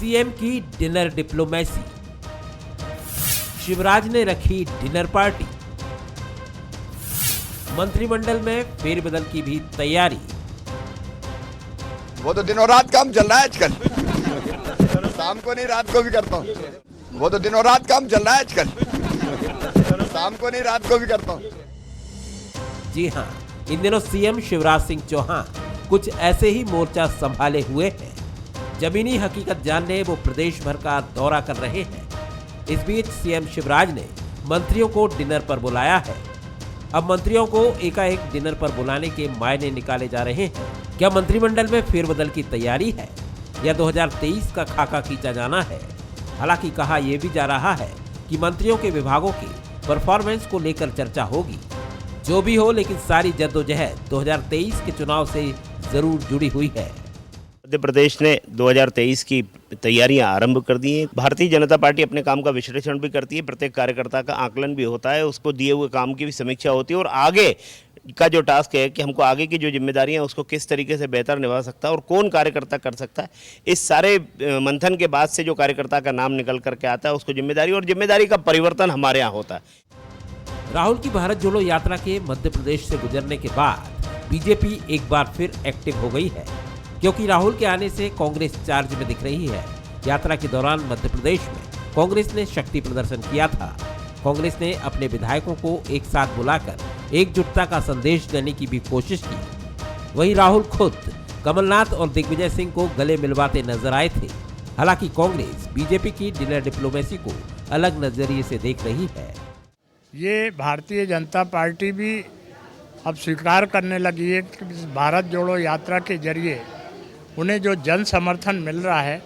CM की dinner diplomacy, Shivraj ने रखी डिनर पार्टी, मंत्रिमंडल में फेरबदल की भी तैयारी। वो तो दिनों रात काम चल रहा है आजकल, शाम को नहीं रात को भी करता हूँ। वो तो दिनों रात काम चल रहा है आजकल, शाम को नहीं रात को भी करता हूँ। जी हां, इन दिनों सीएम शिवराज सिंह चौहान कुछ ऐसे ही मोर्चा संभाले हुए हैं। जमीनी हकीकत जानने वो प्रदेश भर का दौरा कर रहे हैं। इस बीच सीएम शिवराज ने मंत्रियों को डिनर पर बुलाया है। अब मंत्रियों को एकाएक डिनर पर बुलाने के मायने निकाले जा रहे हैं। क्या मंत्रिमंडल में फेरबदल की तैयारी है या 2023 का खाका खींचा जाना है? हालांकि कहा यह भी जा रहा है कि मंत्रियों के विभागों की परफॉर्मेंस को लेकर चर्चा होगी। जो भी हो, लेकिन सारी जद्दोजहद 2023 के चुनाव से जरूर जुड़ी हुई है। मध्य प्रदेश ने 2023 की तैयारियां आरंभ कर दी हैं। भारतीय जनता पार्टी अपने काम का विश्लेषण भी करती है, प्रत्येक कार्यकर्ता का आकलन भी होता है, उसको दिए हुए काम की भी समीक्षा होती है और आगे का जो टास्क है कि हमको आगे की जो जिम्मेदारियां हैं उसको किस तरीके से बेहतर निभा सकता है और कौन कार्यकर्ता कर सकता है। इस सारे मंथन के बाद से जो कार्यकर्ता का नाम निकल करके आता है उसको जिम्मेदारी का परिवर्तन हमारे यहाँ होता है। राहुल की भारत जोड़ो यात्रा के मध्य प्रदेश से गुजरने के बाद बीजेपी एक बार फिर एक्टिव हो गई है, क्योंकि राहुल के आने से कांग्रेस चार्ज में दिख रही है। यात्रा के दौरान मध्य प्रदेश में कांग्रेस ने शक्ति प्रदर्शन किया था। कांग्रेस ने अपने विधायकों को एक साथ बुलाकर एकजुटता का संदेश देने की भी कोशिश की। वहीं राहुल खुद कमलनाथ और दिग्विजय सिंह को गले मिलवाते नजर आए थे। हालांकि कांग्रेस बीजेपी की डिनर डिप्लोमेसी को अलग नजरिए से देख रही है। ये भारतीय जनता पार्टी भी अब स्वीकार करने लगी है कि भारत जोड़ो यात्रा के जरिए उन्हें जो जन समर्थन मिल रहा है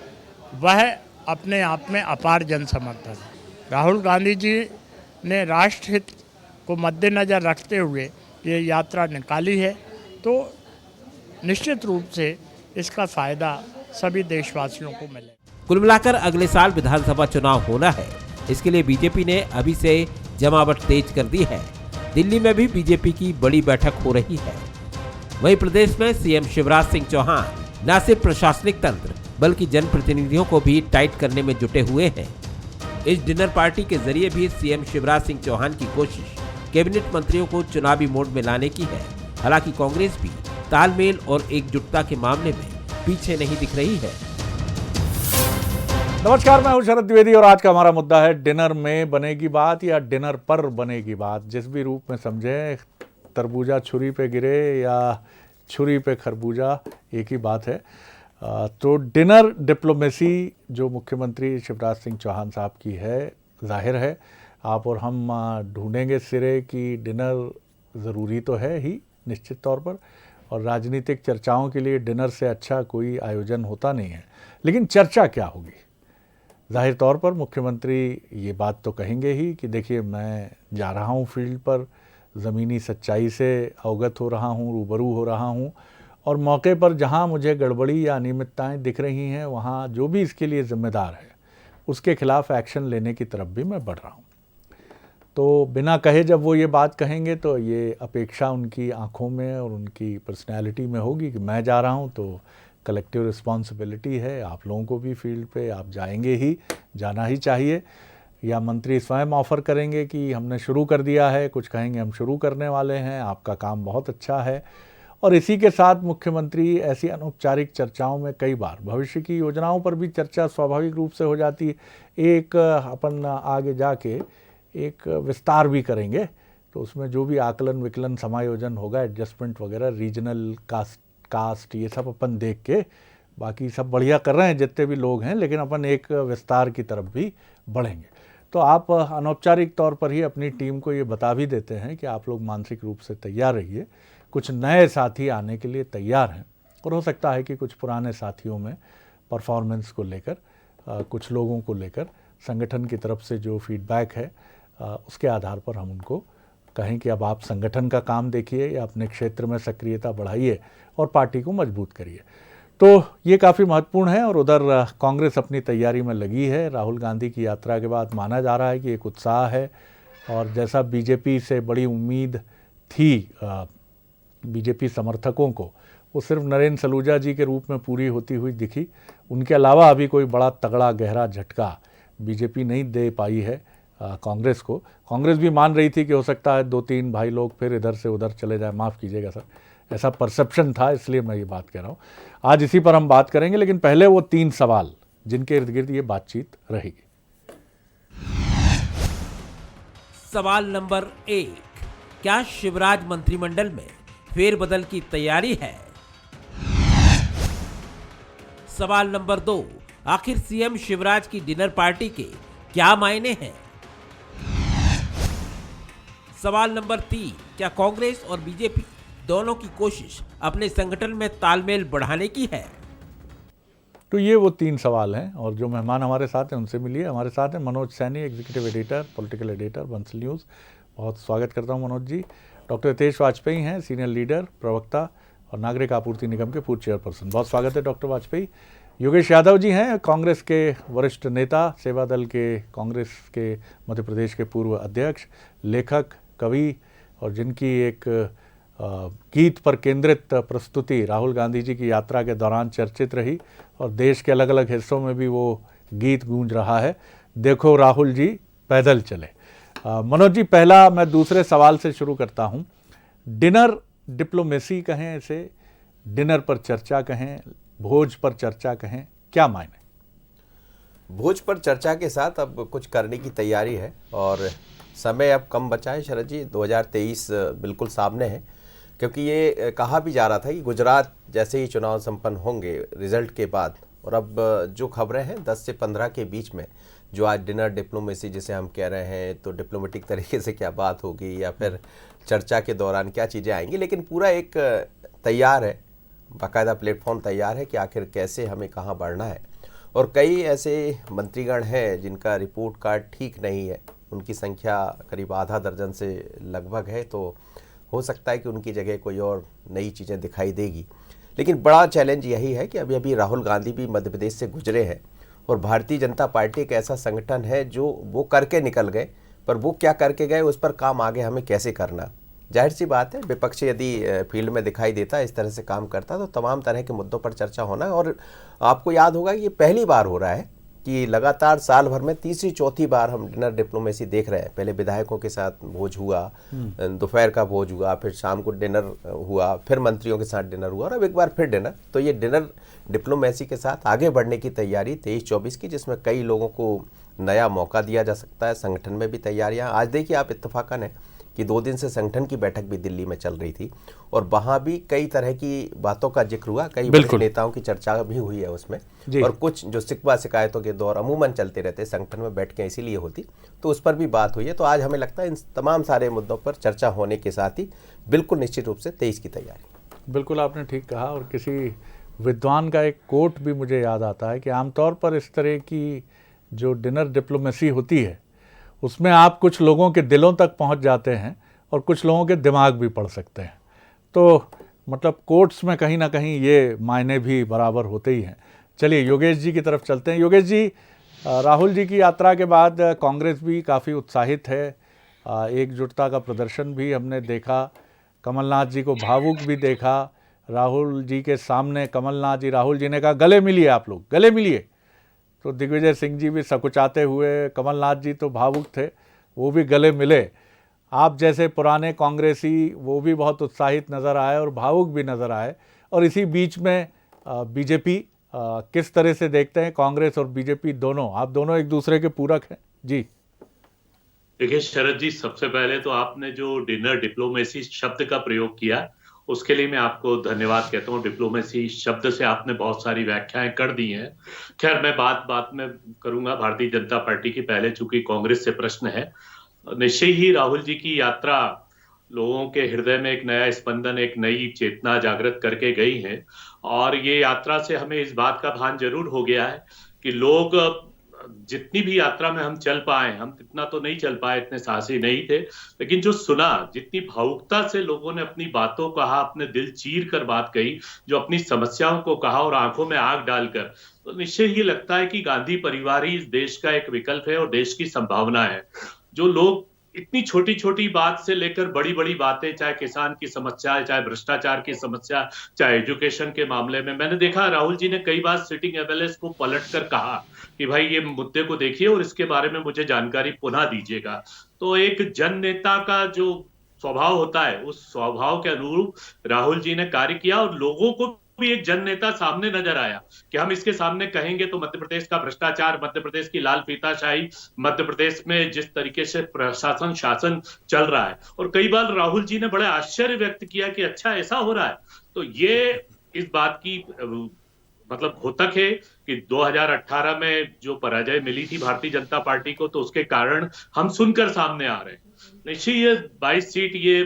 वह अपने आप में अपार जन समर्थन है। राहुल गांधी जी ने राष्ट्रहित को मद्देनज़र रखते हुए ये यात्रा निकाली है, तो निश्चित रूप से इसका फ़ायदा सभी देशवासियों को मिलेगा। कुल मिलाकर अगले साल विधानसभा चुनाव होना है। इसके लिए बीजेपी ने अभी से जमावट तेज कर दी है। दिल्ली में भी बीजेपी की बड़ी बैठक हो रही है। वहीं प्रदेश में सीएम शिवराज सिंह चौहान न सिर्फ प्रशासनिक तंत्र बल्कि जनप्रतिनिधियों को भी टाइट करने में जुटे हुए हैं। इस डिनर पार्टी के जरिए भी सीएम शिवराज सिंह चौहान की कोशिश कैबिनेट मंत्रियों को चुनावी मोड में लाने की है। हालांकि कांग्रेस भी तालमेल और एकजुटता के मामले में पीछे नहीं दिख रही है। नमस्कार, मैं हूं शरद द्विवेदी और आज का हमारा मुद्दा है डिनर में बनेगी बात या डिनर पर बनेगी बात। जिस भी रूप में समझें, तरबूजा छुरी पे गिरे या छुरी पे खरबूजा, एक ही बात है। तो डिनर डिप्लोमेसी जो मुख्यमंत्री शिवराज सिंह चौहान साहब की है, जाहिर है आप और हम ढूंढेंगे सिरे कि डिनर ज़रूरी तो है ही निश्चित तौर पर, और राजनीतिक चर्चाओं के लिए डिनर से अच्छा कोई आयोजन होता नहीं है। लेकिन चर्चा क्या होगी? जाहिर तौर पर मुख्यमंत्री ये बात तो कहेंगे ही कि देखिए, मैं जा रहा हूँ फील्ड पर, ज़मीनी सच्चाई से अवगत हो रहा हूँ, रूबरू हो रहा हूँ, और मौके पर जहाँ मुझे गड़बड़ी या अनियमितताएँ दिख रही हैं वहाँ जो भी इसके लिए ज़िम्मेदार है उसके खिलाफ एक्शन लेने की तरफ भी मैं बढ़ रहा हूँ। तो बिना कहे जब वो ये बात कहेंगे तो ये अपेक्षा उनकी आँखों में और उनकी पर्सनैलिटी में होगी कि मैं जा रहा हूँ तो कलेक्टिव रिस्पॉन्सिबिलिटी है, आप लोगों को भी फील्ड पे आप जाएंगे ही, जाना ही चाहिए। या मंत्री स्वयं ऑफ़र करेंगे कि हमने शुरू कर दिया है, कुछ कहेंगे हम शुरू करने वाले हैं, आपका काम बहुत अच्छा है। और इसी के साथ मुख्यमंत्री ऐसी अनौपचारिक चर्चाओं में कई बार भविष्य की योजनाओं पर भी चर्चा स्वाभाविक रूप से हो जाती है। एक अपन आगे जाके एक विस्तार भी करेंगे, तो उसमें जो भी आकलन विकलन समायोजन होगा, एडजस्टमेंट वगैरह, रीजनल कास्ट ये सब अपन देख के, बाकी सब बढ़िया कर रहे हैं जितने भी लोग हैं, लेकिन अपन एक विस्तार की तरफ भी बढ़ेंगे। तो आप अनौपचारिक तौर पर ही अपनी टीम को ये बता भी देते हैं कि आप लोग मानसिक रूप से तैयार रहिए, कुछ नए साथी आने के लिए तैयार हैं, और हो सकता है कि कुछ पुराने साथियों में परफॉर्मेंस को लेकर, कुछ लोगों को लेकर संगठन की तरफ से जो फीडबैक है उसके आधार पर हम उनको कहें कि अब आप संगठन का काम देखिए या अपने क्षेत्र में सक्रियता बढ़ाइए और पार्टी को मजबूत करिए। तो ये काफ़ी महत्वपूर्ण है। और उधर कांग्रेस अपनी तैयारी में लगी है। राहुल गांधी की यात्रा के बाद माना जा रहा है कि एक उत्साह है, और जैसा बीजेपी से बड़ी उम्मीद थी बीजेपी समर्थकों को, वो सिर्फ नरेंद्र सलूजा जी के रूप में पूरी होती हुई दिखी। उनके अलावा अभी कोई बड़ा तगड़ा गहरा झटका बीजेपी नहीं दे पाई है कांग्रेस को। कांग्रेस भी मान रही थी कि हो सकता है 2-3 भाई लोग फिर इधर से उधर चले जाए, माफ़ कीजिएगा सर, ऐसा परसेप्शन था, इसलिए मैं ये बात कह रहा हूँ। आज इसी पर हम बात करेंगे, लेकिन पहले वो 3 सवाल जिनके इर्द गिर्द ये बातचीत रहेगी। सवाल नंबर 1, क्या शिवराज मंत्रिमंडल में फेरबदल की तैयारी है? सवाल नंबर 2, आखिर सीएम शिवराज की डिनर पार्टी के क्या मायने हैं? सवाल नंबर 3, क्या कांग्रेस और बीजेपी दोनों की कोशिश अपने संगठन में तालमेल बढ़ाने की है? तो ये वो 3 सवाल हैं, और जो मेहमान हमारे साथ हैं उनसे मिलिए। हमारे साथ हैं Manoj Saini, executive editor, political editor, Bansal news. बहुत स्वागत करता हूं मनोज जी। डॉक्टर हितेश वाजपेयी हैं, सीनियर लीडर, प्रवक्ता और नागरिक आपूर्ति निगम के पूर्व चेयरपर्सन। बहुत स्वागत है डॉक्टर वाजपेयी। योगेश यादव जी हैं, कांग्रेस के वरिष्ठ नेता, सेवा दल के, कांग्रेस के मध्य प्रदेश के पूर्व अध्यक्ष, लेखक, कवि, और जिनकी एक गीत पर केंद्रित प्रस्तुति राहुल गांधी जी की यात्रा के दौरान चर्चित रही, और देश के अलग अलग हिस्सों में भी वो गीत गूंज रहा है, देखो राहुल जी पैदल चले। मनोज जी, पहला मैं दूसरे सवाल से शुरू करता हूँ। डिनर डिप्लोमेसी कहें इसे, डिनर पर चर्चा कहें, भोज पर चर्चा कहें, क्या मायने? भोज पर चर्चा के साथ अब कुछ करने की तैयारी है, और समय अब कम बचा है शरद जी। 2023 बिल्कुल सामने है, क्योंकि ये कहा भी जा रहा था कि गुजरात जैसे ही चुनाव संपन्न होंगे रिजल्ट के बाद, और अब जो खबरें हैं 10 से 15 के बीच में, जो आज डिनर डिप्लोमेसी जिसे हम कह रहे हैं, तो डिप्लोमेटिक तरीके से क्या बात होगी या फिर चर्चा के दौरान क्या चीज़ें आएंगी, लेकिन पूरा एक तैयार है, बाकायदा प्लेटफॉर्म तैयार है कि आखिर कैसे हमें कहाँ बढ़ना है। और कई ऐसे मंत्रीगण हैं जिनका रिपोर्ट कार्ड ठीक नहीं है, उनकी संख्या करीब आधा दर्जन से लगभग है, तो हो सकता है कि उनकी जगह कोई और नई चीज़ें दिखाई देगी। लेकिन बड़ा चैलेंज यही है कि अभी अभी राहुल गांधी भी मध्य प्रदेश से गुजरे हैं, और भारतीय जनता पार्टी एक ऐसा संगठन है जो वो करके निकल गए, पर वो क्या करके गए उस पर काम आगे हमें कैसे करना। जाहिर सी बात है, विपक्ष यदि फील्ड में दिखाई देता, इस तरह से काम करता, तो तमाम तरह के मुद्दों पर चर्चा होना है। और आपको याद होगा कि ये पहली बार हो रहा है कि लगातार साल भर में तीसरी चौथी बार हम डिनर डिप्लोमेसी देख रहे हैं। पहले विधायकों के साथ भोज हुआ, दोपहर का भोज हुआ, फिर शाम को डिनर हुआ, फिर मंत्रियों के साथ डिनर हुआ, और अब एक बार फिर डिनर। तो ये डिनर डिप्लोमेसी के साथ आगे बढ़ने की तैयारी 23-24 की, जिसमें कई लोगों को नया मौका दिया जा सकता है। संगठन में भी तैयारियाँ, आज देखिए आप, इत्तेफाकन है कि 2 दिन से संगठन की बैठक भी दिल्ली में चल रही थी, और वहाँ भी कई तरह की बातों का जिक्र हुआ, कई बड़े नेताओं की चर्चा भी हुई है उसमें। और कुछ जो शिकवा शिकायतों के दौर अमूमन चलते रहते संगठन में बैठकें इसीलिए होती, तो उस पर भी बात हुई है। तो आज हमें लगता है इन तमाम सारे मुद्दों पर चर्चा होने के साथ ही बिल्कुल निश्चित रूप से 23 की तैयारी। बिल्कुल आपने ठीक कहा, और किसी विद्वान का एक कोट भी मुझे याद आता है कि आमतौर पर इस तरह की जो डिनर डिप्लोमेसी होती है, उसमें आप कुछ लोगों के दिलों तक पहुंच जाते हैं और कुछ लोगों के दिमाग भी पढ़ सकते हैं। तो मतलब कोर्ट्स में कहीं ना कहीं ये मायने भी बराबर होते ही हैं। चलिए योगेश जी की तरफ चलते हैं। योगेश जी, राहुल जी की यात्रा के बाद कांग्रेस भी काफ़ी उत्साहित है, एकजुटता का प्रदर्शन भी हमने देखा, कमलनाथ जी को भावुक भी देखा। राहुल जी के सामने कमलनाथ जी, राहुल जी ने कहा गले मिलिए, आप लोग गले मिलिए, तो दिग्विजय सिंह जी भी सकुचाते हुए, कमलनाथ जी तो भावुक थे, वो भी गले मिले। आप जैसे पुराने कांग्रेसी वो भी बहुत उत्साहित नज़र आए और भावुक भी नज़र आए। और इसी बीच में बीजेपी किस तरह से देखते हैं? कांग्रेस और बीजेपी दोनों, आप दोनों एक दूसरे के पूरक हैं जी। देखिए शरद जी, सबसे पहले तो आपने जो डिनर डिप्लोमेसी शब्द का प्रयोग किया उसके लिए मैं आपको धन्यवाद कहता हूँ। डिप्लोमेसी शब्द से आपने बहुत सारी व्याख्याएं कर दी हैं। खैर मैं बात में करूंगा भारतीय जनता पार्टी की, पहले चूंकि कांग्रेस से प्रश्न है। निश्चय ही राहुल जी की यात्रा लोगों के हृदय में एक नया स्पंदन, एक नई चेतना जागृत करके गई है, और ये यात्रा से हमें इस बात का भान जरूर हो गया है कि लोग जितनी भी यात्रा में हम चल पाए, हम इतना तो नहीं चल पाए, इतने साहसी नहीं थे, लेकिन जो सुना, जितनी भावुकता से लोगों ने अपनी बातों कहा, अपने दिल चीर कर बात कही, जो अपनी समस्याओं को कहा और आंखों में आग डालकर, तो निश्चय ही लगता है कि गांधी परिवार ही इस देश का एक विकल्प है और देश की संभावना है। जो लोग इतनी छोटी छोटी बात से लेकर बड़ी बड़ी बातें, चाहे किसान की समस्या, चाहे भ्रष्टाचार की समस्या, चाहे एजुकेशन के मामले में, मैंने देखा राहुल जी ने कई बार सिटिंग एमएलए को पलट कर कहा कि भाई ये मुद्दे को देखिए और इसके बारे में मुझे जानकारी पुनः दीजिएगा। तो एक जन नेता का जो स्वभाव होता है, उस स्वभाव के अनुरूप राहुल जी ने कार्य किया और लोगों को भी एक जन नेता सामने नजर आया कि हम इसके सामने कहेंगे तो मध्य प्रदेश का भ्रष्टाचार, मध्य प्रदेश की लाल फीताशाही, मध्य प्रदेश में जिस तरीके से प्रशासन शासन चल रहा है, और कई बार राहुल जी ने बड़े आश्चर्य व्यक्त किया कि अच्छा ऐसा हो रहा है। तो ये इस बात की मतलब द्योतक है कि 2018 में जो पराजय मिली थी भारतीय जनता पार्टी को, तो उसके कारण हम सुनकर सामने आ रहे हैं। निश्चय ये 22 सीट ये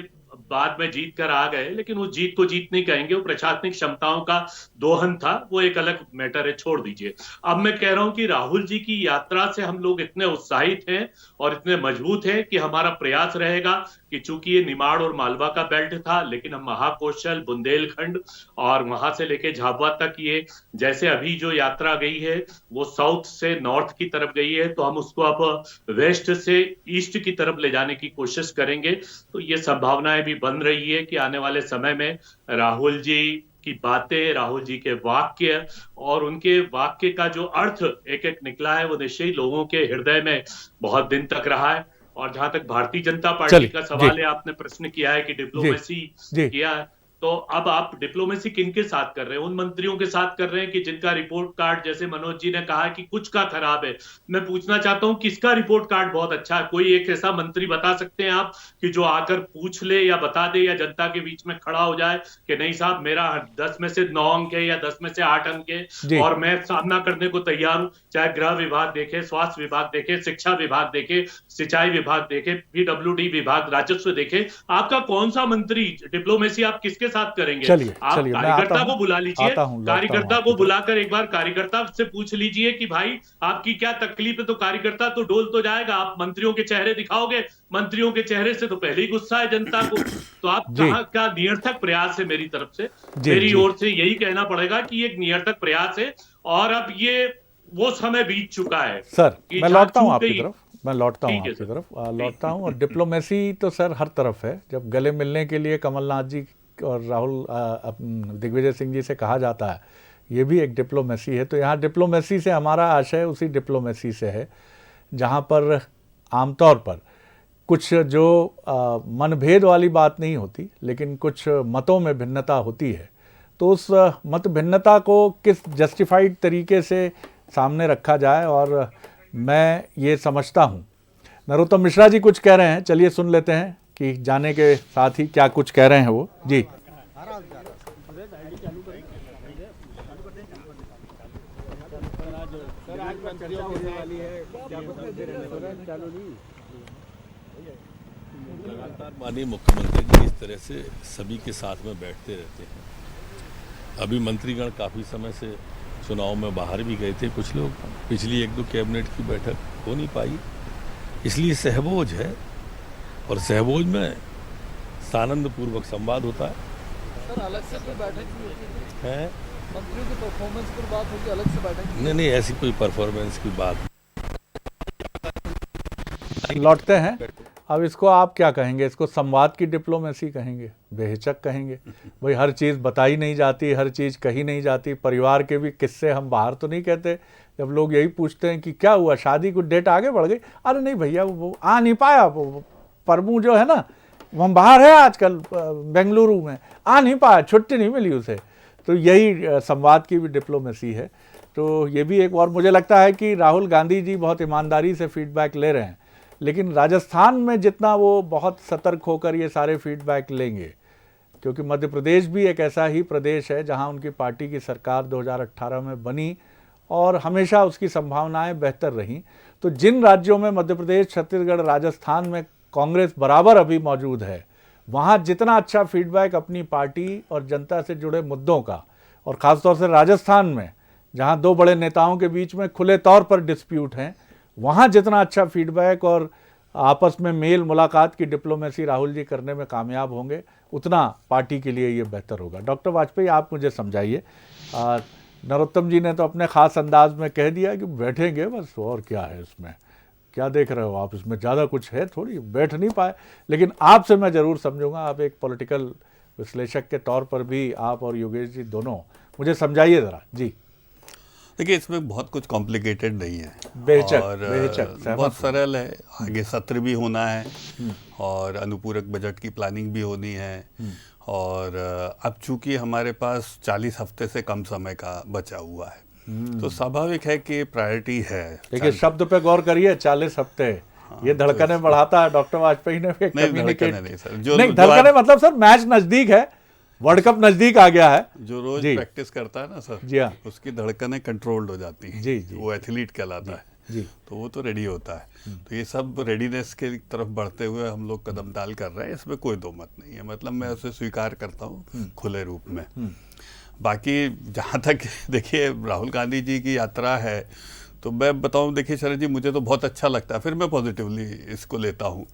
बाद में जीत कर आ गए, लेकिन उस जीत को जीत नहीं कहेंगे, वो प्रशासनिक क्षमताओं का दोहन था, वो एक अलग मैटर है, छोड़ दीजिए। अब मैं कह रहा हूं कि राहुल जी की यात्रा से हम लोग इतने उत्साहित हैं और इतने मजबूत हैं कि हमारा प्रयास रहेगा कि चूंकि ये निमाड़ और मालवा का बेल्ट था, लेकिन हम महाकौशल, बुंदेलखंड और वहां से लेके झाबुआ तक ये जैसे अभी जो यात्रा गई है वो साउथ से नॉर्थ की तरफ गई है, तो हम उसको अब वेस्ट से ईस्ट की तरफ ले जाने की कोशिश करेंगे। तो ये संभावनाएं भी बन रही है कि आने वाले समय में राहुल जी की बातें, राहुल जी के वाक्य और उनके वाक्य का जो अर्थ एक एक निकला है, वो निश्चय लोगों के हृदय में बहुत दिन तक रहा है। और जहां तक भारतीय जनता पार्टी का सवाल है, आपने प्रश्न किया है कि डिप्लोमेसी किया है, तो अब आप डिप्लोमेसी किनके साथ कर रहे हैं? उन मंत्रियों के साथ कर रहे हैं कि जिनका रिपोर्ट कार्ड, जैसे मनोज जी ने कहा कि कुछ का खराब है। मैं पूछना चाहता हूं किसका रिपोर्ट कार्ड बहुत अच्छा है? कोई एक ऐसा मंत्री बता सकते हैं आप कि जो आकर पूछ ले या बता दे या जनता के बीच में खड़ा हो जाए कि नहीं साहब मेरा 10 में से 9 अंक है या 10 में से 8 अंक है और मैं सामना करने को तैयार हूं? चाहे गृह विभाग देखे, स्वास्थ्य विभाग देखे, शिक्षा विभाग देखे, सिंचाई विभाग देखे, पीडब्ल्यूडी विभाग, राजस्व देखे, आपका कौन सा मंत्री डिप्लोमेसी आप किसके साथ करेंगे? आप कार्यकर्ता को बुला लीजिए, कार्यकर्ता को बुलाकर एक बार कार्यकर्ता से पूछ लीजिए कि भाई आपकी क्या तकलीफ है, तो कार्यकर्ता तो डोल तो जाएगा। आप मंत्रियों के चेहरे दिखाओगे, मंत्रियों के चेहरे से तो पहले ही गुस्सा है जनता को। तो आप कहां का निरर्थक प्रयास है मेरी तरफ से, मेरी ओर से यही कहना पड़ेगा कि एक निरर्थक प्रयास है और अब ये वो समय बीत चुका है। सर मैं लौटता हूं आपकी तरफ, लौटता हूं। और डिप्लोमेसी तो सर हर तरफ है। जब गले मिलने के लिए कमलनाथ जी और राहुल दिग्विजय सिंह जी से कहा जाता है ये भी एक डिप्लोमेसी है, तो यहाँ डिप्लोमेसी से हमारा आशय उसी डिप्लोमेसी से है जहाँ पर आमतौर पर कुछ जो मनभेद वाली बात नहीं होती, लेकिन कुछ मतों में भिन्नता होती है, तो उस मत भिन्नता को किस जस्टिफाइड तरीके से सामने रखा जाए। और मैं ये समझता हूँ नरोत्तम मिश्रा जी कुछ कह रहे हैं, चलिए सुन लेते हैं कि जाने के साथ ही क्या कुछ कह रहे हैं वो। जी लगातार माननीय मुख्यमंत्री जी इस तरह से सभी के साथ में बैठते रहते हैं। अभी मंत्रीगण काफ़ी समय से चुनाव में बाहर भी गए थे कुछ लोग, पिछली 1-2 कैबिनेट की बैठक हो नहीं पाई, इसलिए सहभोज है और सहभोज में सानंद पूर्वक संवाद होता है। सर अलग से कोई बैठक है मंत्रियों की परफॉर्मेंस पर बात होगी, अलग से बैठक नहीं, ऐसी कोई परफॉर्मेंस की बात। लौटते हैं। अब इसको आप क्या कहेंगे? इसको संवाद की डिप्लोमेसी कहेंगे, बेहिचक कहेंगे? भाई हर चीज़ बताई नहीं जाती, हर चीज़ कही नहीं जाती। परिवार के भी किस्से हम बाहर तो नहीं कहते। जब लोग यही पूछते हैं कि क्या हुआ, शादी कुछ डेट आगे बढ़ गई, अरे नहीं भैया वो आ नहीं पाया, परमू जो है ना वो बाहर है आजकल बेंगलुरु में, आ नहीं पाया, छुट्टी नहीं मिली उसे। तो यही संवाद की भी डिप्लोमेसी है। तो ये भी एक और मुझे लगता है कि राहुल गांधी जी बहुत ईमानदारी से फीडबैक ले रहे हैं, लेकिन राजस्थान में जितना वो बहुत सतर्क होकर ये सारे फीडबैक लेंगे, क्योंकि मध्य प्रदेश भी एक ऐसा ही प्रदेश है जहां उनकी पार्टी की सरकार 2018 में बनी और हमेशा उसकी संभावनाएं बेहतर रहीं। तो जिन राज्यों में मध्य प्रदेश, छत्तीसगढ़, राजस्थान में कांग्रेस बराबर अभी मौजूद है, वहाँ जितना अच्छा फीडबैक अपनी पार्टी और जनता से जुड़े मुद्दों का, और ख़ासतौर से राजस्थान में जहाँ 2 बड़े नेताओं के बीच में खुले तौर पर डिस्प्यूट हैं, वहाँ जितना अच्छा फीडबैक और आपस में मेल मुलाकात की डिप्लोमेसी राहुल जी करने में कामयाब होंगे, उतना पार्टी के लिए ये बेहतर होगा। डॉक्टर वाजपेयी आप मुझे समझाइए, नरोत्तम जी ने तो अपने ख़ास अंदाज में कह दिया कि बैठेंगे बस, और क्या है इसमें, क्या देख रहे हो आप? इसमें ज़्यादा कुछ है थोड़ी, बैठ नहीं पाए। लेकिन आपसे मैं ज़रूर समझूंगा, आप एक पॉलिटिकल विश्लेषक के तौर पर भी, आप और योगेश जी दोनों, मुझे समझाइए ज़रा जी। देखिए, इसमें बहुत कुछ कॉम्प्लिकेटेड नहीं है बेहिचक, और सहमत बहुत हूं। सरल है। आगे सत्र भी होना है और अनुपूरक बजट की प्लानिंग भी होनी है और अब चूंकि हमारे पास 40 हफ्ते से कम समय का बचा हुआ है तो स्वाभाविक है कि प्रायोरिटी है। देखिए, शब्द पे गौर करिए, 40 हफ्ते, ये धड़कने बढ़ाता है। डॉक्टर वाजपेयी ने भी नहीं, कम्युनिकेट नहीं सर, नहीं, धड़कने मतलब सर मैच नजदीक है, वर्ल्ड कप नजदीक आ गया है। जो रोज जी। प्रैक्टिस करता है ना सर, जी हाँ, उसकी धड़कनें कंट्रोल्ड हो जाती हैं। जी, जी। वो एथलीट कहलाता है जी। तो वो तो रेडी होता है। तो ये सब रेडीनेस के तरफ बढ़ते हुए हम लोग कदम डाल कर रहे हैं, इसमें कोई दो मत नहीं है। मतलब मैं उसे स्वीकार करता हूँ खुले रूप में। बाकी जहाँ तक देखिए राहुल गांधी जी की यात्रा है, तो मैं बताऊँ, देखिए शरद जी, मुझे तो बहुत अच्छा लगता है, फिर मैं पॉजिटिवली इसको लेता हूँ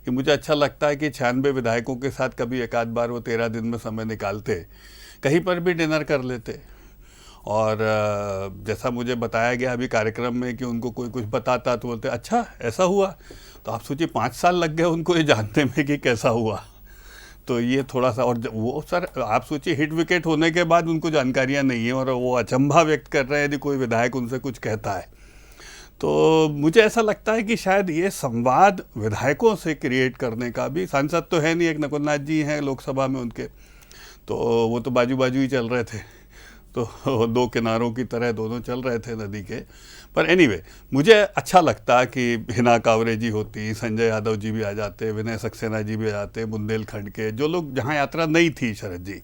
कि मुझे अच्छा लगता है कि 96 विधायकों के साथ कभी एक आध बार वो 13 दिन में समय निकालते, कहीं पर भी डिनर कर लेते। और जैसा मुझे बताया गया अभी कार्यक्रम में कि उनको कोई कुछ बताता तो बोलते अच्छा ऐसा हुआ, तो आप सोचिए 5 साल लग गए उनको ये जानने में कि कैसा हुआ। तो ये थोड़ा सा, और वो सर आप सोचिए हिट विकेट होने के बाद उनको जानकारियाँ नहीं है और वो अचंभा व्यक्त कर रहे हैं यदि कोई विधायक उनसे कुछ कहता है। तो मुझे ऐसा लगता है कि शायद ये संवाद विधायकों से क्रिएट करने का भी, सांसद तो है नहीं, एक नकुलनाथ जी हैं लोकसभा में उनके, तो वो तो बाजू बाजू ही चल रहे थे, तो दो किनारों की तरह दोनों चल रहे थे नदी के। पर एनीवे, मुझे अच्छा लगता कि हिना कावरे जी होती, संजय यादव जी भी आ जाते, विनय सक्सेना जी भी आ जाते, बुंदेलखंड के जो लोग जहाँ यात्रा नहीं थी शरद जी,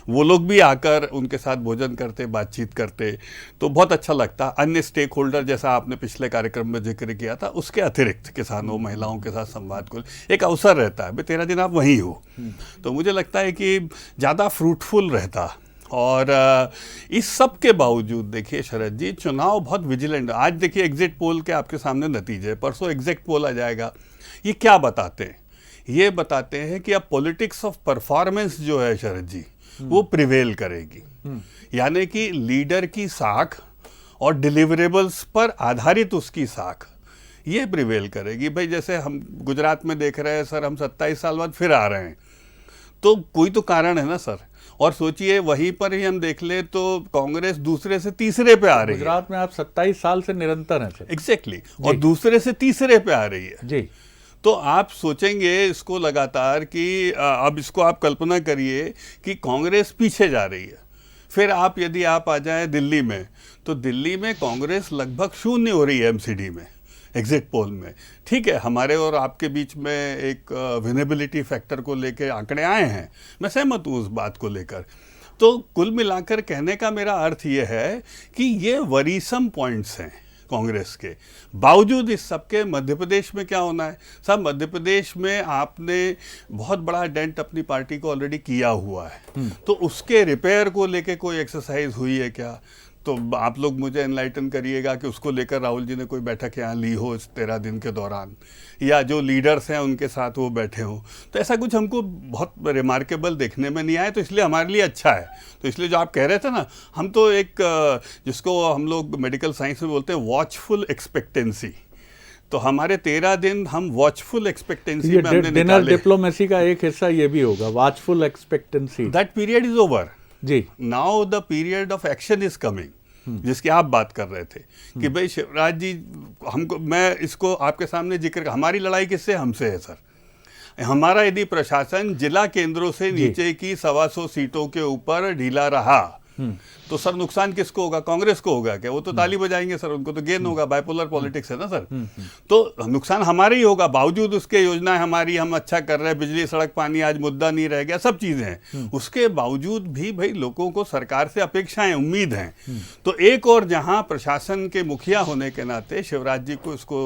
वो लोग भी आकर उनके साथ भोजन करते, बातचीत करते, तो बहुत अच्छा लगता। अन्य स्टेक होल्डर जैसा आपने पिछले कार्यक्रम में जिक्र किया था, उसके अतिरिक्त किसानों महिलाओं के साथ संवाद को एक अवसर रहता है, भाई 13 दिन आप वहीं हो, तो मुझे लगता है कि ज़्यादा फ्रूटफुल रहता। और इस सब के बावजूद देखिए शरद जी, चुनाव बहुत विजिलेंट। आज देखिए एग्जिट पोल के आपके सामने नतीजे, परसों एग्जिट पोल आ जाएगा। ये क्या बताते हैं? ये बताते हैं कि अब पॉलिटिक्स ऑफ परफॉर्मेंस जो है शरद जी, वो प्रिवेल करेगी। यानी कि लीडर की साख और डिलीवरेबल्स पर आधारित उसकी साख, ये प्रिवेल करेगी। भाई जैसे हम गुजरात में देख रहे हैं सर, हम 27 साल बाद फिर आ रहे हैं, तो कोई तो कारण है ना सर। और सोचिए वहीं पर ही हम देख ले तो कांग्रेस दूसरे से तीसरे पे आ रही है। गुजरात में आप 27 साल से निरंतर हैं सर। एग्जैक्टली, और दूसरे से तीसरे पे आ रही है जी। तो आप सोचेंगे इसको लगातार कि अब इसको आप कल्पना करिए कि कांग्रेस पीछे जा रही है। फिर आप यदि आप आ जाएं दिल्ली में, तो दिल्ली में कांग्रेस लगभग शून्य हो रही है एमसीडी में, एग्जिट पोल में। ठीक है, हमारे और आपके बीच में एक विनेबिलिटी फैक्टर को लेकर आंकड़े आए हैं, मैं सहमत हूँ उस बात को लेकर। तो कुल मिलाकर कहने का मेरा अर्थ ये है कि ये वरीसम पॉइंट्स हैं कांग्रेस के। बावजूद इस सबके मध्य प्रदेश में क्या होना है साहब? मध्य प्रदेश में आपने बहुत बड़ा डेंट अपनी पार्टी को ऑलरेडी किया हुआ है, तो उसके रिपेयर को लेके कोई एक्सरसाइज हुई है क्या? तो आप लोग मुझे एनलाइटन करिएगा कि उसको लेकर राहुल जी ने कोई बैठक यहाँ ली हो इस 13 दिन के दौरान, या जो लीडर्स हैं उनके साथ वो बैठे हों। तो ऐसा कुछ हमको बहुत रिमार्केबल देखने में नहीं आया, तो इसलिए हमारे लिए अच्छा है। तो इसलिए जो आप कह रहे थे ना, हम तो एक जिसको हम लोग मेडिकल साइंस में बोलते हैं वॉचफुल एक्सपेक्टेंसी, तो हमारे 13 दिन हम वॉचफुल एक्सपेक्टेंसी में हमने डिनर निकाले। डिप्लोमेसी का एक हिस्सा ये भी होगा, watchful expectancy. That period is over जी। Now the period of action is coming, जिसकी आप बात कर रहे थे कि भाई शिवराज जी, हमको, मैं इसको आपके सामने जिक्र, हमारी लड़ाई किससे? हमसे है सर। हमारा यदि प्रशासन जिला केंद्रों से नीचे की 125 सीटों के ऊपर ढीला रहा, तो सर नुकसान किसको होगा? कांग्रेस को होगा क्या? वो तो ताली बजाएंगे सर, उनको तो गेन होगा। बाइपोलर पॉलिटिक्स है ना सर। तो नुकसान हमारा ही होगा। बावजूद उसके योजनाएं हमारी, हम अच्छा कर रहे हैं, बिजली सड़क पानी आज मुद्दा नहीं रह गया, सब चीजें हैं। उसके बावजूद भी भाई लोगों को सरकार से अपेक्षाएं, उम्मीद हैं। तो एक और जहां प्रशासन के मुखिया होने के नाते शिवराज जी को इसको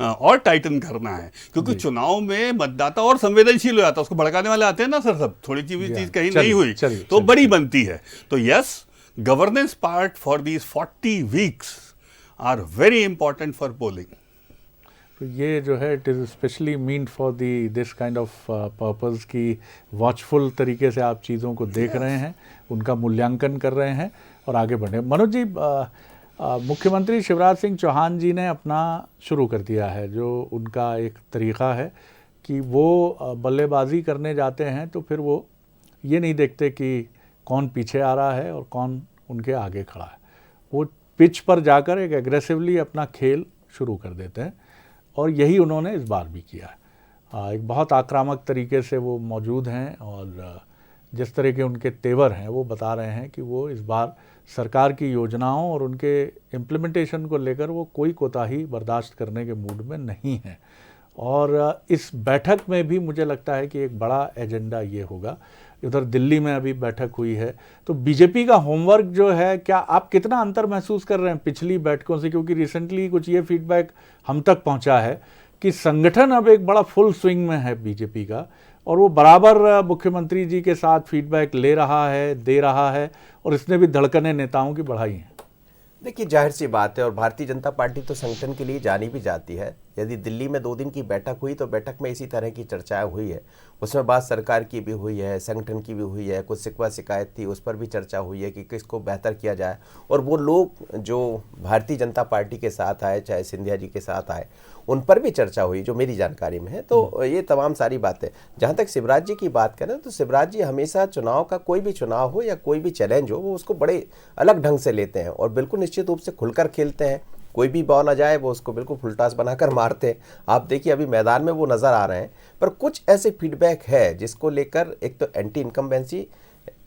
और टाइटन करना है, क्योंकि चुनाव में मतदाता और संवेदनशील हो जाता है, उसको भड़काने वाले आते हैं ना सर सब, थोड़ी चीज कहीं नहीं हुई तो बड़ी बनती है। तो yes, governance part for these 40 weeks are very important for polling. तो ये जो है it is specially mean for the this kind of purpose की वॉचफुल तरीके से आप चीज़ों को देख रहे हैं, उनका मूल्यांकन कर रहे हैं और आगे बढ़े। मनोज जी, मुख्यमंत्री शिवराज सिंह चौहान जी ने अपना शुरू कर दिया है, जो उनका एक तरीक़ा है कि वो बल्लेबाजी करने जाते हैं तो फिर वो ये नहीं देखते कि कौन पीछे आ रहा है और कौन उनके आगे खड़ा है। वो पिच पर जाकर एक एग्रेसिवली अपना खेल शुरू कर देते हैं और यही उन्होंने इस बार भी किया है। एक बहुत आक्रामक तरीके से वो मौजूद हैं और जिस तरह के उनके तेवर हैं वो बता रहे हैं कि वो इस बार सरकार की योजनाओं और उनके इम्प्लीमेंटेशन को लेकर वो कोई कोताही बर्दाश्त करने के मूड में नहीं है। और इस बैठक में भी मुझे लगता है कि एक बड़ा एजेंडा ये होगा। उधर दिल्ली में अभी बैठक हुई है तो बीजेपी का होमवर्क जो है, क्या आप कितना अंतर महसूस कर रहे हैं पिछली बैठकों से? क्योंकि रिसेंटली कुछ ये फीडबैक हम तक पहुंचा है कि संगठन अब एक बड़ा फुल स्विंग में है बीजेपी का और वो बराबर मुख्यमंत्री जी के साथ फीडबैक ले रहा है, दे रहा है और इसने भी धड़कनें नेताओं की बढ़ाई हैं। देखिए, जाहिर सी बात है और भारतीय जनता पार्टी तो संगठन के लिए जानी भी जाती है। यदि दिल्ली में 2 दिन की बैठक हुई तो बैठक में इसी तरह की चर्चाएं हुई है। उसमें बात सरकार की भी हुई है, संगठन की भी हुई है, कुछ शिकवा शिकायत थी उस पर भी चर्चा हुई है कि किसको बेहतर किया जाए। और वो लोग जो भारतीय जनता पार्टी के साथ आए, चाहे सिंधिया जी के साथ आए, उन पर भी चर्चा हुई जो मेरी जानकारी में है। तो ये तमाम सारी बातें। जहाँ तक शिवराज जी की बात करें तो शिवराज जी हमेशा चुनाव का, कोई भी चुनाव हो या कोई भी चैलेंज हो, वो उसको बड़े अलग ढंग से लेते हैं और बिल्कुल निश्चित रूप से खुलकर खेलते हैं। कोई भी बॉल आ जाए वो उसको बिल्कुल फुलटास बनाकर मारते हैं। आप देखिए अभी मैदान में वो नज़र आ रहे हैं। पर कुछ ऐसे फीडबैक है जिसको लेकर एक तो एंटी इनकम्बेंसी,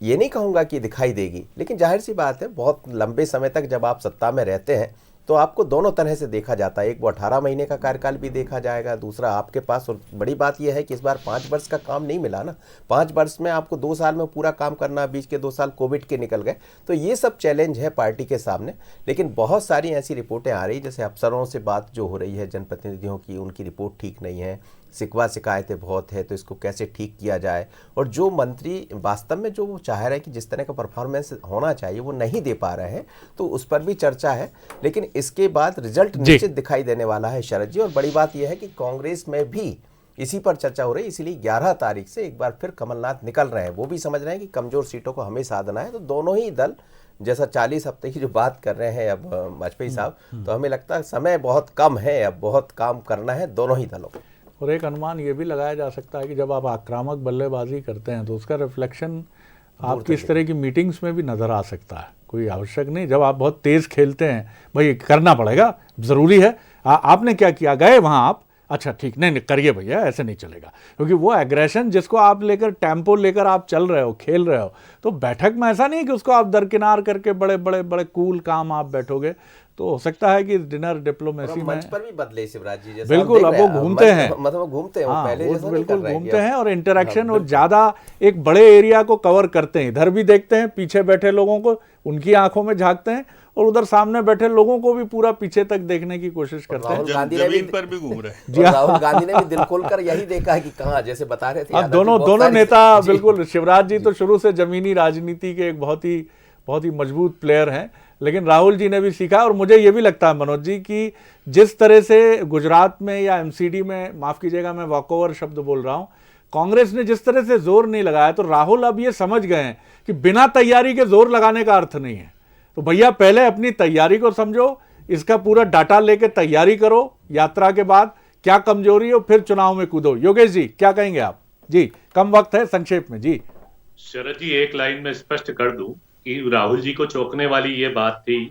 ये नहीं कहूँगा कि दिखाई देगी, लेकिन जाहिर सी बात है बहुत लंबे समय तक जब आप सत्ता में रहते हैं तो आपको दोनों तरह से देखा जाता है। एक वो 18 महीने का कार्यकाल भी देखा जाएगा, दूसरा आपके पास, और बड़ी बात यह है कि इस बार 5 वर्ष का काम नहीं मिला ना। 5 वर्ष में आपको 2 साल में पूरा काम करना, बीच के 2 साल कोविड के निकल गए। तो ये सब चैलेंज है पार्टी के सामने। लेकिन बहुत सारी ऐसी रिपोर्टें आ रही, जैसे अफसरों से बात जो हो रही है जनप्रतिनिधियों की, उनकी रिपोर्ट ठीक नहीं है, शिकवा शिकायतें बहुत है, तो इसको कैसे ठीक किया जाए। और जो मंत्री वास्तव में जो वो चाह रहे हैं कि जिस तरह का परफॉर्मेंस होना चाहिए वो नहीं दे पा रहे हैं, तो उस पर भी चर्चा है। लेकिन इसके बाद रिजल्ट निश्चित दिखाई देने वाला है शरद जी। और बड़ी बात यह है कि कांग्रेस में भी इसी पर चर्चा हो रही है। इसीलिए 11 तारीख से एक बार फिर कमलनाथ निकल रहे हैं। वो भी समझ रहे हैं कि कमजोर सीटों को हमें साधना है। तो दोनों ही दल, जैसा 40 हफ्ते की जो बात कर रहे हैं अब वाजपेयी साहब, तो हमें लगता है समय बहुत कम है, अब बहुत काम करना है दोनों ही दलों को। और एक अनुमान ये भी लगाया जा सकता है कि जब आप आक्रामक बल्लेबाजी करते हैं तो उसका रिफ्लेक्शन आपकी इस तरह की मीटिंग्स में भी नज़र आ सकता है। कोई आवश्यक नहीं, जब आप बहुत तेज़ खेलते हैं, भाई करना पड़ेगा, ज़रूरी है। आपने क्या किया, गए वहाँ आप, अच्छा ठीक, नहीं करिए भैया, ऐसे नहीं चलेगा। क्योंकि वो एग्रेशन जिसको आप लेकर, टेम्पो लेकर आप चल रहे हो, खेल रहे हो, तो बैठक में ऐसा नहीं कि उसको आप दरकिनार करके बड़े बड़े बड़े कूल काम आप बैठोगे। तो हो सकता है कि डिनर डिप्लोमेसी में मंच पर भी बदले शिवराज जी, जैसे बिल्कुल अब वो घूमते हैं, मतलब घूमते हैं, हाँ, पहले वो जैसा बिल्कुल नहीं कर घूमते रहे हैं और इंटरेक्शन और ज़्यादा एक बड़े एरिया को कवर करते हैं। इधर भी देखते हैं पीछे बैठे लोगों को, उनकी आंखों में झांकते हैं और उधर सामने बैठे लोगों को भी पूरा पीछे तक देखने की कोशिश करते हैं। जमीन पर भी घूम रहे हैं। जी हाँ, राहुल गांधी ने भी दिल खोलकर यही देखा है कि कहाँ, जैसे बता रहे थे अब दोनों नेता बिल्कुल। शिवराज जी तो शुरू से जमीनी राजनीति के एक बहुत ही मजबूत प्लेयर हैं, लेकिन राहुल जी ने भी सीखा। और मुझे ये भी लगता है मनोज जी कि जिस तरह से गुजरात में या एमसीडी में, माफ़ कीजिएगा मैं वॉकओवर शब्द बोल रहा हूँ, कांग्रेस ने जिस तरह से जोर नहीं लगाया, तो राहुल अब ये समझ गए हैं कि बिना तैयारी के जोर लगाने का अर्थ नहीं है। तो भैया पहले अपनी तैयारी को समझो, इसका पूरा डाटा लेके तैयारी करो, यात्रा के बाद क्या कमजोरी हो फिर चुनाव में कूदो। योगेश जी क्या कहेंगे आप? जी कम वक्त है, संक्षेप में। जी शरद जी, एक लाइन में स्पष्ट कर दूं कि राहुल जी को चौंकने वाली ये बात थी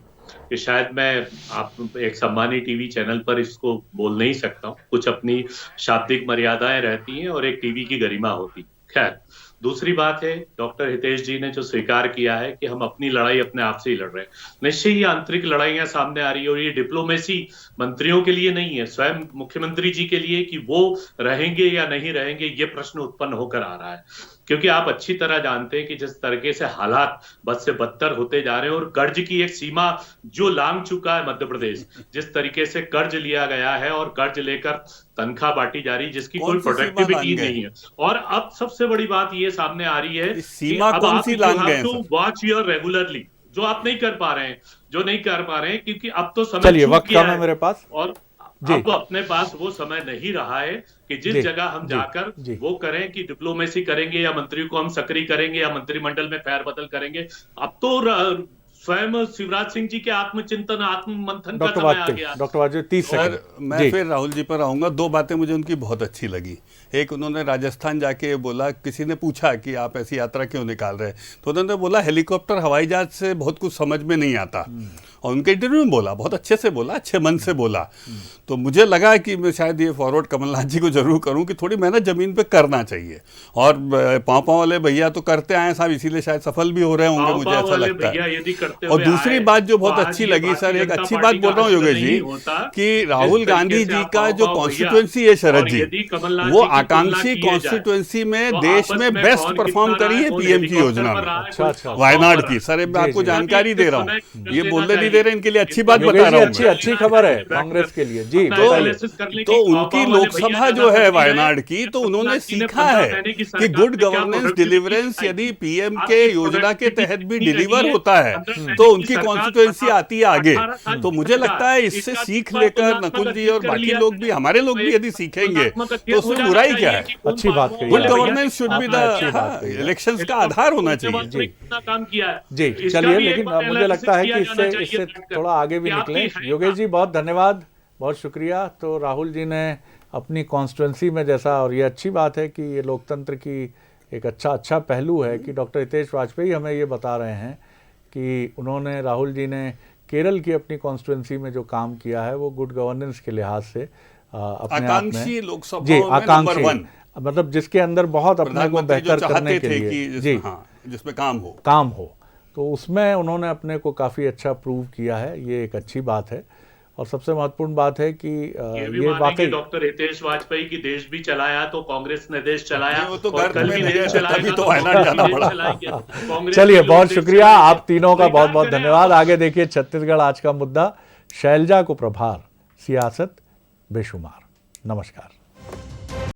कि शायद मैं आप एक सम्मानित टीवी चैनल पर इसको बोल नहीं सकता हूँ, कुछ अपनी शाब्दिक मर्यादाएं रहती हैं और एक टीवी की गरिमा होती। खैर, दूसरी बात है, डॉक्टर हितेश जी ने जो स्वीकार किया है कि हम अपनी लड़ाई अपने आप से ही लड़ रहे हैं। निश्चय ही आंतरिक लड़ाइयां सामने आ रही है और ये डिप्लोमेसी मंत्रियों के लिए नहीं है, स्वयं मुख्यमंत्री जी के लिए कि वो रहेंगे या नहीं रहेंगे, ये प्रश्न उत्पन्न होकर आ रहा है। क्योंकि आप अच्छी तरह जानते हैं कि जिस तरीके से हालात बद से बदतर होते जा रहे हैं और कर्ज की एक सीमा जो लांघ चुका है मध्य प्रदेश, जिस तरीके से कर्ज लिया गया है और कर्ज लेकर तनख्वाह बांटी जा रही, जिसकी कोई प्रोडक्टिविटी नहीं है। और अब सबसे बड़ी बात ये सामने आ रही है कि अब आप वॉच योर रेगुलरली, जो आप नहीं कर पा रहे हैं, क्योंकि अब तो समय चलिए वक्त कम है मेरे पास, और अब अपने पास वो समय नहीं रहा है कि जिस जगह हम जाकर वो करें कि डिप्लोमेसी करेंगे या मंत्री को हम सक्रिय करेंगे या मंत्रिमंडल में फेरबदल करेंगे। अब तो स्वयं शिवराज सिंह जी के आत्मचिंतन आत्म मंथन का डॉक्टर समय आ वाजपेयी, गया। Doctor Vajpayee 30 second. और मैं फिर राहुल जी पर आऊंगा। दो बातें मुझे उनकी बहुत अच्छी लगी। एक, उन्होंने राजस्थान जाके बोला, किसी ने पूछा कि आप ऐसी यात्रा क्यों निकाल रहे हैं, तो उन्होंने बोला हेलीकॉप्टर हवाई जहाज से बहुत कुछ समझ में नहीं आता। और उनके इंटरव्यू में बोला, बहुत अच्छे से बोला, अच्छे मन से बोला। तो मुझे लगा कि मैं शायद ये फॉरवर्ड कमलनाथ जी को जरूर करूं कि थोड़ी मेहनत जमीन पे करना चाहिए। और पाँव पाँव वाले भैया तो करते आए साहब, इसीलिए शायद सफल भी हो रहे होंगे, मुझे ऐसा लगता है। और दूसरी बात जो बहुत अच्छी लगी सर, एक अच्छी बात बोल रहा हूँ योगेश जी, कि राहुल गांधी जी का जो कॉन्स्टिट्यूएंसी है शरद जी, वो आकांक्षी कॉन्स्टिट्यूएंसी में देश में बेस्ट परफॉर्म करी है पीएम की योजना में, वायनाड की। सर मैं आपको जानकारी दे रहा हूँ, ये बोलने नहीं दे रहे, इनके लिए अच्छी बात बता रहा हूँ। अच्छी खबर है कांग्रेस के लिए जी। तो उनकी लोकसभा जो है वायनाड की, तो उन्होंने सीखा है कि गुड गवर्नेंस डिलीवरेंस यदि पीएम के योजना के तहत भी डिलीवर होता है तो उनकी कॉन्स्टिट्यूएंसी आती है आगे। तो मुझे लगता है इससे सीख लेकर नकुल जी और बाकी लोग भी, हमारे लोग भी यदि सीखेंगे तो उसमें बुराई क्या है। अच्छी बात कही। Good governance should be the elections का आधार होना चाहिए। जी चलिए, लेकिन मुझे लगता है कि इससे थोड़ा आगे भी निकले। योगेश जी बहुत धन्यवाद, बहुत शुक्रिया। तो राहुल जी ने अपनी कॉन्स्टिट्यूंसी में जैसा, और ये अच्छी बात है कि ये लोकतंत्र की एक अच्छा पहलू है कि डॉक्टर हितेश वाजपेयी हमें ये बता रहे हैं कि उन्होंने, राहुल जी ने केरल की अपनी कॉन्स्टिट्यूंसी में जो काम किया है वो गुड गवर्नेंस के लिहाज से अपने आप में लोकसभा जी में आकांक्षी, नंबर 1, मतलब जिसके अंदर बहुत अपने को बेहतर करने के लिए जी जिसमें काम हो, तो उसमें उन्होंने अपने को काफ़ी अच्छा प्रूव किया है। ये एक अच्छी बात है। और सबसे महत्वपूर्ण बात है कि ये वाकई डॉक्टर हितेश वाजपेयी की देश भी चलाया तो कांग्रेस ने देश चलाया, वो तो और कल भी देश चलाएगा तभी तो वायनाड जाना पड़ा। चलिए बहुत शुक्रिया, आप तीनों का बहुत बहुत धन्यवाद। आगे देखिए छत्तीसगढ़ आज का मुद्दा, शैलजा को प्रभार, सियासत बेशुमार। नमस्कार।